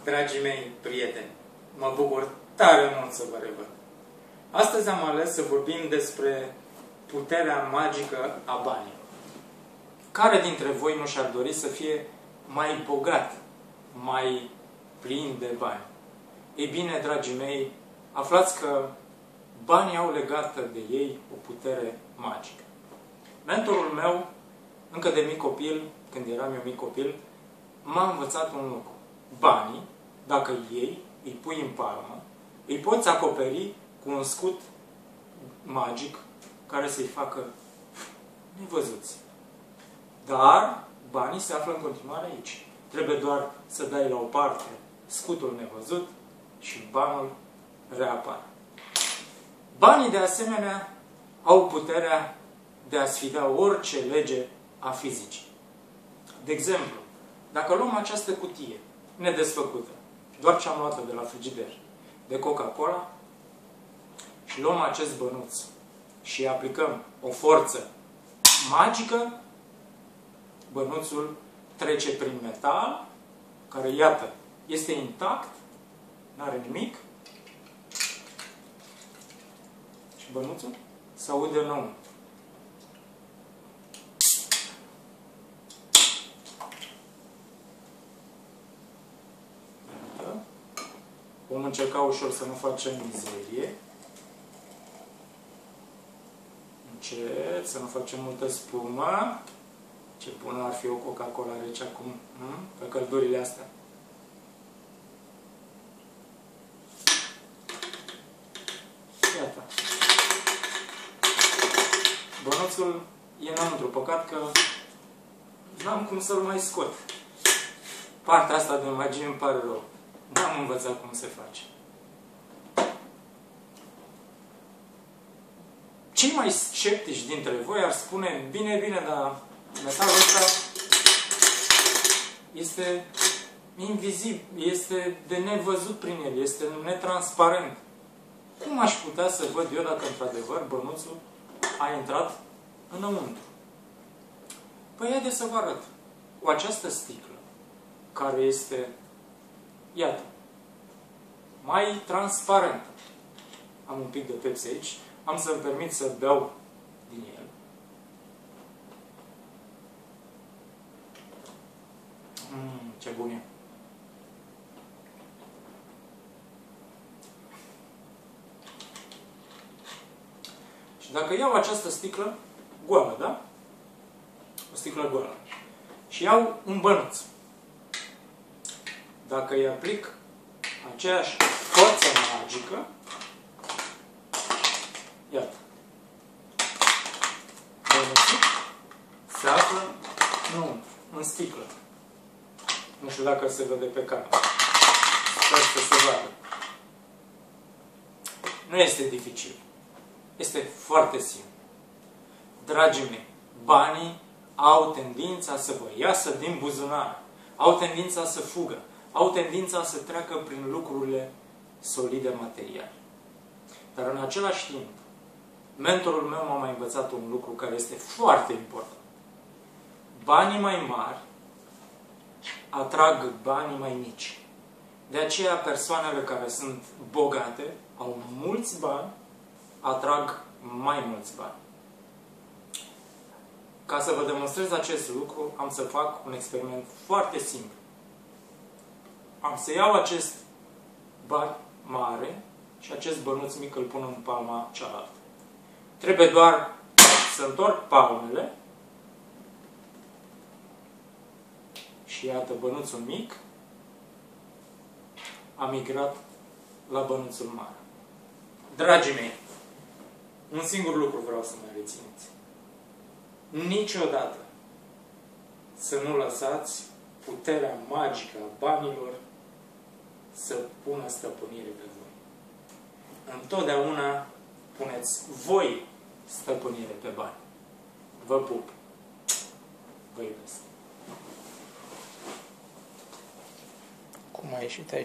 Dragii mei prieteni, mă bucur tare mult să vă revăd. Astăzi am ales să vorbim despre puterea magică a banilor. Care dintre voi nu și-ar dori să fie mai bogat, mai plin de bani? Ei bine, dragii mei, aflați că banii au legată de ei o putere magică. Mentorul meu, încă de mic copil, când eram eu mic copil, m-a învățat un lucru. Banii, dacă îi pui în palmă, îi poți acoperi cu un scut magic care să-i facă nevăzuți. Dar banii se află în continuare aici. Trebuie doar să dai la o parte scutul nevăzut și banul reapare. Banii, de asemenea, au puterea de a sfida orice lege a fizicii. De exemplu, dacă luăm această cutie nedesfăcută, doar ce am luat-o de la frigider, de Coca-Cola, și luăm acest bănuț și îi aplicăm o forță magică, bănuțul trece prin metal, care, iată, este intact, n-are nimic, și bănuțul se aude înăuntru. Vom încerca ușor să nu facem mizerie. Încet, să nu facem multă spumă. Ce bună ar fi o Coca-Cola rece acum, pe căldurile astea. Iată. Bănuțul e înăuntru. Păcat că n-am cum să-l mai scot. Partea asta de magie îmi pare rău. N-am învățat cum se face. Cei mai sceptici dintre voi ar spune, bine, dar metalul ăsta este invizibil, este de nevăzut prin el, este netransparent. Cum aș putea să văd eu dacă într-adevăr bănuțul a intrat înăuntru? Păi haideți să vă arăt. Cu această sticlă, care este, iată, mai transparent. Am un pic de Pepsi aici. Am să-mi permit să beau din el. Ce bun e! Și dacă iau această sticlă goală, da? O sticlă goală. Și iau un bănuț. Dacă îi aplic aceeași forță magică, iată, bănuțul se află în sticlă. Nu știu dacă se vede pe cameră. Sper să se vadă. Nu este dificil. Este foarte simplu. Dragii mei, banii au tendința să vă iasă din buzunar. Au tendința să fugă. Au tendința să treacă prin lucrurile solide materiale. Dar în același timp, mentorul meu m-a mai învățat un lucru care este foarte important. Banii mai mari atrag banii mai mici. De aceea persoanele care sunt bogate, au mulți bani, atrag mai mulți bani. Ca să vă demonstrez acest lucru, am să fac un experiment foarte simplu. Am să iau acest ban mare și acest bănuț mic îl pun în palma cealaltă. Trebuie doar să întorc palmele și iată, bănuțul mic a migrat la bănuțul mare. Dragii mei, un singur lucru vreau să mai rețineți. Niciodată să nu lăsați puterea magică a banilor să pună stăpânire pe voi. Întotdeauna puneți voi stăpânire pe bani. Vă pup. Vă iubesc. Cum a ieșit? A ieșit.